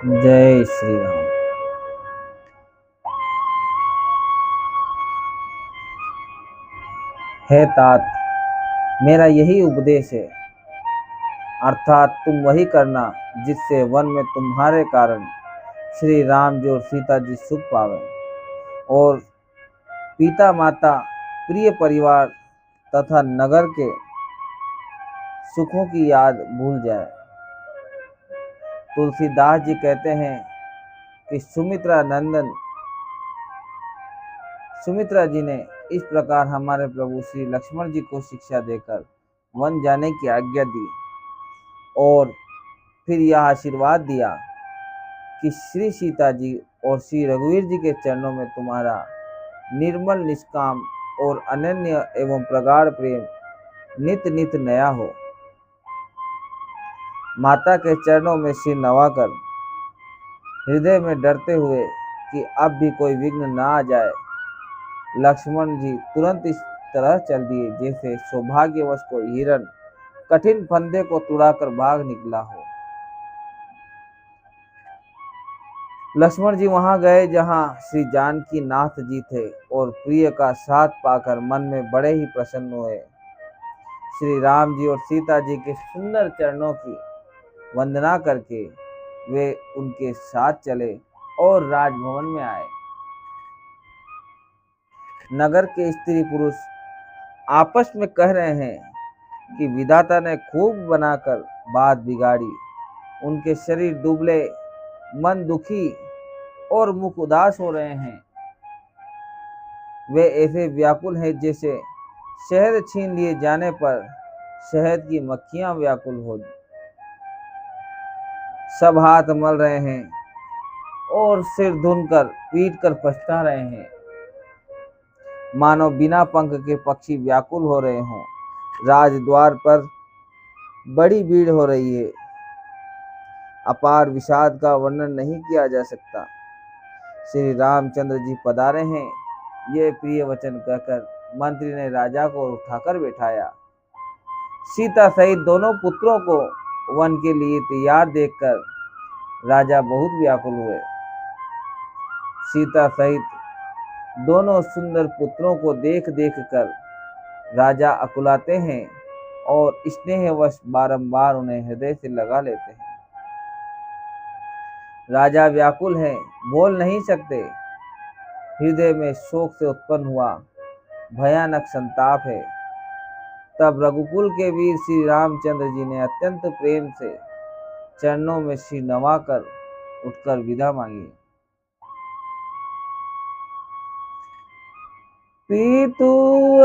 जय श्री राम। हे तात, मेरा यही उपदेश है, अर्थात तुम वही करना जिससे वन में तुम्हारे कारण श्री राम जी और सीता जी सुख पावे और पिता माता, प्रिय परिवार तथा नगर के सुखों की याद भूल जाए। तुलसीदास जी कहते हैं कि सुमित्रा जी ने इस प्रकार हमारे प्रभु श्री लक्ष्मण जी को शिक्षा देकर वन जाने की आज्ञा दी और फिर यह आशीर्वाद दिया कि श्री सीता जी और श्री रघुवीर जी के चरणों में तुम्हारा निर्मल, निष्काम और अनन्य एवं प्रगाढ़ प्रेम नित नित नया हो। माता के चरणों में सिर नवाकर हृदय में डरते हुए कि अब भी कोई विघ्न न आ जाए, लक्ष्मण जी तुरंत इस तरह चल दिए जैसे सौभाग्यवश कोई हिरण कठिन फंदे को तुड़ाकर भाग निकला हो। लक्ष्मण जी वहां गए जहां श्री जानकी नाथ जी थे और प्रिय का साथ पाकर मन में बड़े ही प्रसन्न हुए। श्री राम जी और सीता जी के सुंदर चरणों की वंदना करके वे उनके साथ चले और राजभवन में आए। नगर के स्त्री पुरुष आपस में कह रहे हैं कि विधाता ने खूब बनाकर बात बिगाड़ी। उनके शरीर दुबले, मन दुखी और मुख उदास हो रहे हैं। वे ऐसे व्याकुल हैं जैसे शहद छीन लिए जाने पर शहद की मक्खियां व्याकुल हो। सब हाथ मल रहे हैं और सिर धुनकर पीट कर पछता रहे हैं, मानो बिना पंख के पक्षी व्याकुल हो रहे हों। राजद्वार पर बड़ी भीड़ हो रही है। अपार विषाद का वर्णन नहीं किया जा सकता। श्री रामचंद्र जी पधारे हैं, ये प्रिय वचन कहकर मंत्री ने राजा को उठाकर बैठाया। सीता सहित दोनों पुत्रों को वन के लिए तैयार देखकर राजा बहुत व्याकुल हुए। सीता सहित दोनों सुंदर पुत्रों को देख देख कर राजा अकुलाते हैं और स्नेहवश बारंबार उन्हें हृदय से लगा लेते हैं। राजा व्याकुल हैं, बोल नहीं सकते। हृदय में शोक से उत्पन्न हुआ भयानक संताप है। तब रघुकुल के वीर श्री रामचंद्र जी ने अत्यंत प्रेम से चरणों में सिर नवाकर उठकर विदा मांगी। पीतु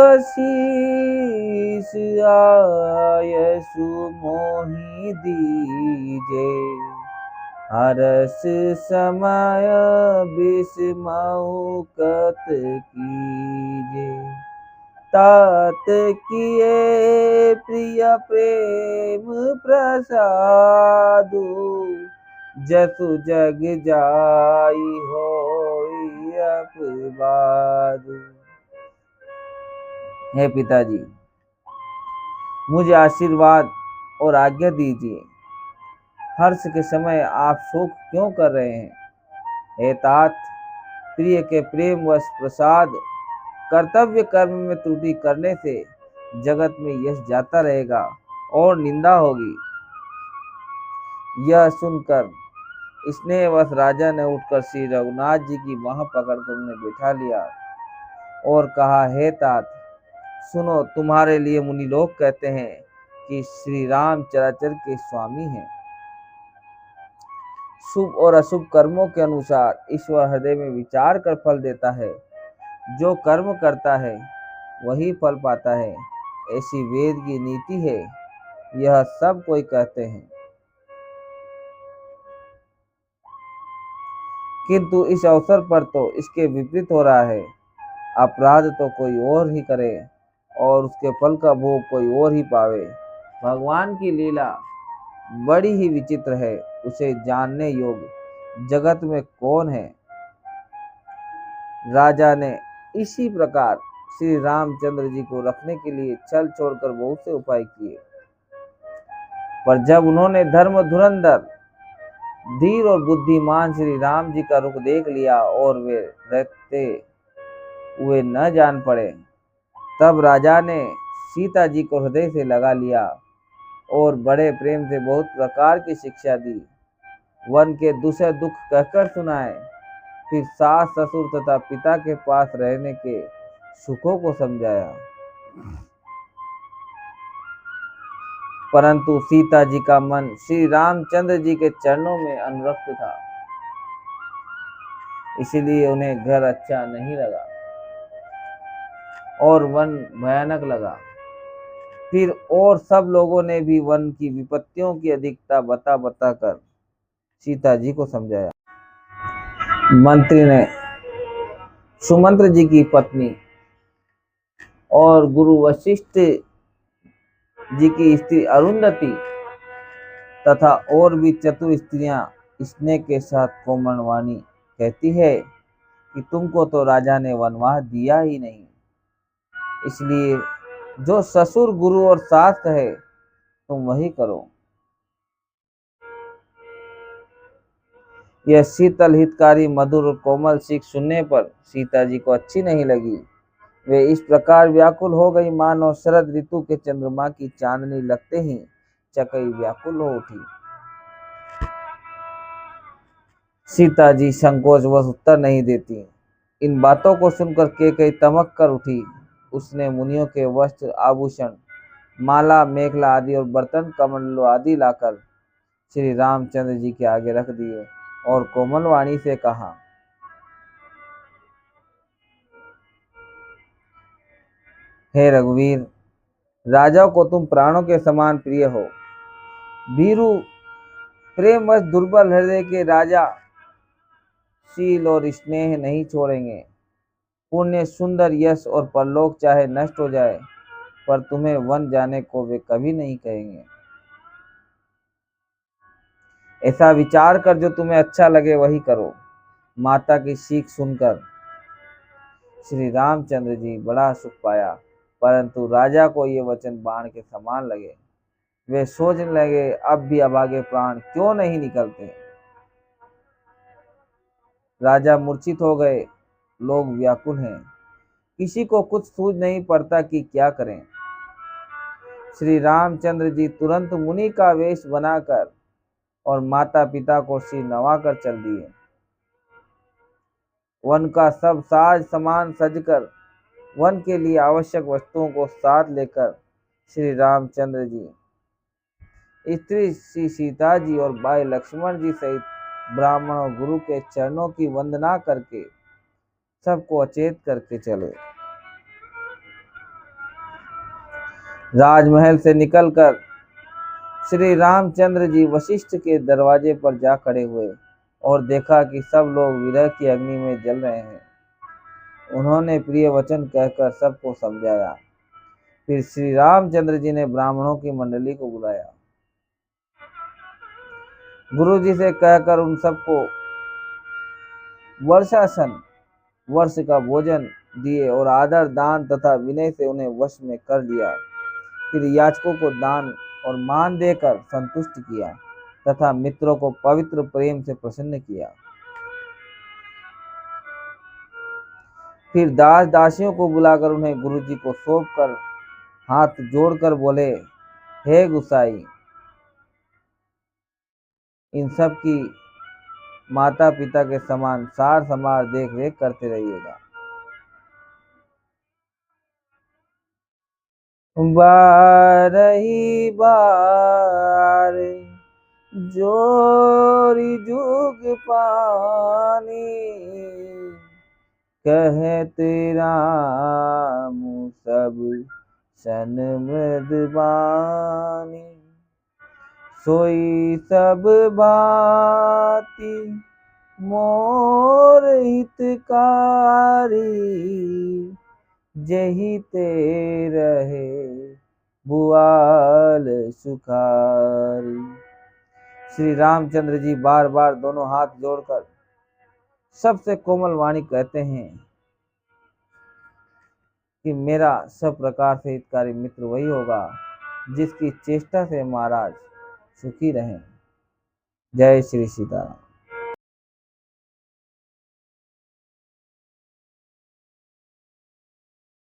आशीष आयसु मोहि दीजे, हरस समय बिस्मऊ कत कीजे। तात किए प्रिय प्रेम प्रसादु, जसु जग जाई होई अपवादु। हे पिताजी, मुझे आशीर्वाद और आज्ञा दीजिए। हर्ष के समय आप शोक क्यों कर रहे हैं? हे तात, प्रिय के प्रेम वश प्रसाद कर्तव्य कर्म में त्रुटि करने से जगत में यश जाता रहेगा और निंदा होगी। यह सुनकर स्नेहवश राजा ने उठकर श्री रघुनाथ जी की बाह पकड़कर उन्हें बैठा लिया और कहा, हे तात, सुनो, तुम्हारे लिए मुनि लोग कहते हैं कि श्री राम चराचर के स्वामी हैं। शुभ और अशुभ कर्मों के अनुसार ईश्वर हृदय में विचार कर फल देता है। जो कर्म करता है वही फल पाता है, ऐसी वेद की नीति है। यह सब कोई कहते हैं, किंतु इस अवसर पर तो इसके विपरीत हो रहा है। अपराध तो कोई और ही करे और उसके फल का भोग कोई और ही पावे। भगवान की लीला बड़ी ही विचित्र है, उसे जानने योग्य जगत में कौन है। राजा ने इसी प्रकार श्री रामचंद्र जी को रखने के लिए छल छोड़कर बहुत से उपाय किए, पर जब उन्होंने धर्म धुरंधर धीर और बुद्धिमान श्री राम जी का रुख देख लिया और वे रहते हुए न जान पड़े। तब राजा ने सीता जी को हृदय से लगा लिया और बड़े प्रेम से बहुत प्रकार की शिक्षा दी, वन के दूसरे दुख कहकर सुनाए, फिर सास ससुर तथा पिता के पास रहने के सुखों को समझाया। परंतु सीता जी का मन श्री रामचंद्र जी के चरणों में अनुरक्त था, इसलिए उन्हें घर अच्छा नहीं लगा और वन भयानक लगा। फिर और सब लोगों ने भी वन की विपत्तियों की अधिकता बता बता कर सीता जी को समझाया। मंत्री ने सुमंत्र जी की पत्नी और गुरु वशिष्ठ जी की स्त्री अरुंधति तथा और भी चतुर स्त्रियां स्नेह के साथ कोमल वाणी कहती है कि तुमको तो राजा ने वनवास दिया ही नहीं, इसलिए जो ससुर गुरु और सास कहे तुम वही करो। यह शीतल हितकारी मधुर और कोमल सीख सुनने पर सीता जी को अच्छी नहीं लगी। वे इस प्रकार व्याकुल हो गई मानो शरद ऋतु के चंद्रमा की चांदनी लगते ही चकई व्याकुल हो उठी। सीता जी संकोचवश उत्तर नहीं देती। इन बातों को सुनकर कैकेयी तमक कर उठी। उसने मुनियों के वस्त्र आभूषण माला मेखला आदि और बर्तन कमंडलों आदि लाकर श्री रामचंद्र जी के आगे रख दिए और कोमल वाणी से कहा, हे रघुवीर, राजा को तुम प्राणों के समान प्रिय हो। भीरु प्रेमवश दुर्बल हृदय के राजा शील और स्नेह नहीं छोड़ेंगे। पुण्य सुंदर यश और परलोक चाहे नष्ट हो जाए पर तुम्हें वन जाने को वे कभी नहीं कहेंगे। ऐसा विचार कर जो तुम्हें अच्छा लगे वही करो। माता की सीख सुनकर श्री रामचंद्र जी बड़ा सुख पाया, परंतु राजा को ये वचन बाण के समान लगे। वे सोचने लगे अब भी अभागे प्राण क्यों नहीं निकलते। राजा मूर्छित हो गए, लोग व्याकुल हैं, किसी को कुछ सूझ नहीं पड़ता कि क्या करें। श्री रामचंद्र जी तुरंत मुनि का वेश बनाकर और माता पिता को सिर नवाकर चल दिए। वन का सब साज सामान सजकर वन के लिए आवश्यक वस्तुओं को साथ लेकर श्री रामचंद्र जी स्त्री श्री सीता जी और भाई लक्ष्मण जी सहित ब्राह्मण और गुरु के चरणों की वंदना करके सबको अचेत करके चले। राजमहल से निकलकर श्री रामचंद्र जी वशिष्ठ के दरवाजे पर जा खड़े हुए और देखा कि सब लोग विरह की अग्नि में जल रहे हैं। उन्होंने प्रिय वचन कहकर सबको समझाया। फिर श्री रामचंद्र जी ने ब्राह्मणों की मंडली को बुलाया। गुरु जी से कहकर उन सबको वर्षासन वर्ष का भोजन दिए और आदर दान तथा विनय से उन्हें वश में कर लिया। फिर याचकों को दान और मान देकर संतुष्ट किया तथा मित्रों को पवित्र प्रेम से प्रसन्न किया। फिर दास दासियों को बुलाकर उन्हें गुरु जी को सौंप कर हाथ जोड़कर बोले, हे गुसाई, इन सब की माता पिता के समान सार संभार देख रेख करते रहिएगा। बारही बार जोरी जुग पानी कहते राम सब सन मृदबानी। सोई सब भांति मोर हितकारी जही ते रहे बुआल सुखारी। श्री रामचंद्र जी बार बार दोनों हाथ जोड़कर सबसे कोमल वाणी कहते हैं कि मेरा सब प्रकार से हितकारी मित्र वही होगा जिसकी चेष्टा से महाराज सुखी रहें। जय श्री सीताराम।